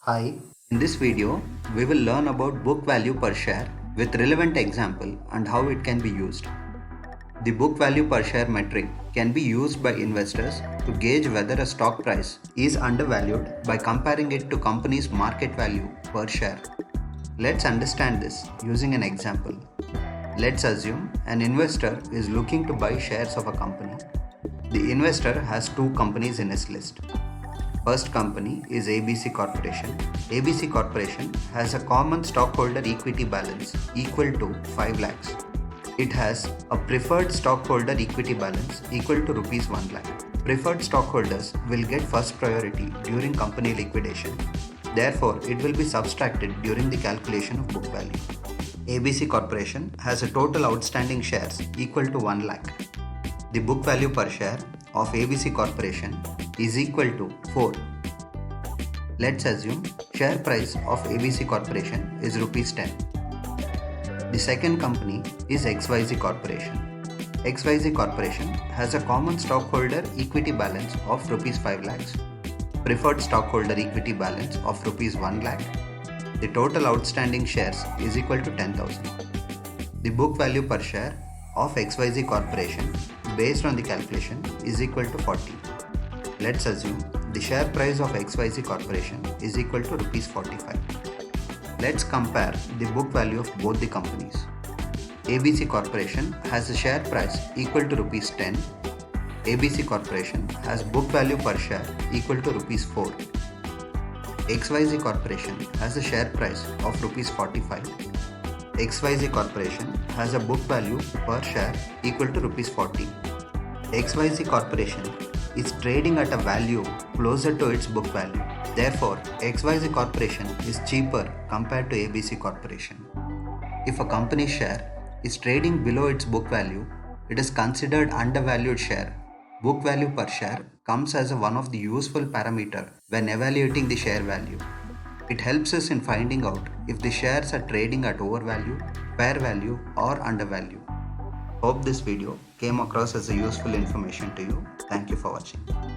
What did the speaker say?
Hi, in this video, we will learn about book value per share with relevant example and how it can be used. The book value per share metric can be used by investors to gauge whether a stock price is undervalued by comparing it to company's market value per share. Let's understand this using an example. Let's assume an investor is looking to buy shares of a company. The investor has two companies in his list. First company is ABC Corporation. ABC Corporation has a common stockholder equity balance equal to 5 lakhs. It has a preferred stockholder equity balance equal to rupees 1 lakh. Preferred stockholders will get first priority during company liquidation. Therefore, it will be subtracted during the calculation of book value. ABC Corporation has a total outstanding shares equal to 1 lakh. The book value per share of ABC Corporation is equal to 4. Let's assume share price of ABC Corporation is rupees 10. The second company is XYZ Corporation. XYZ Corporation has a common stockholder equity balance of rupees 5 lakhs, preferred stockholder equity balance of rupees 1 lakh. The total outstanding shares is equal to 10,000. The book value per share of XYZ Corporation based on the calculation is equal to 40. Let's assume the share price of XYZ Corporation is equal to rupees 45. Let's compare the book value of both the companies. ABC Corporation has a share price equal to rupees 10. ABC Corporation has book value per share equal to rupees 4. XYZ Corporation has a share price of rupees 45. XYZ Corporation has a book value per share equal to rupees 40. XYZ Corporation is trading at a value closer to its book value. Therefore, XYZ Corporation is cheaper compared to ABC Corporation. If a company's share is trading below its book value, it is considered undervalued share. Book value per share comes as one of the useful parameter when evaluating the share value. It helps us in finding out if the shares are trading at overvalue, fair value or undervalue. Hope this video came across as a useful information to you. Thank you for watching.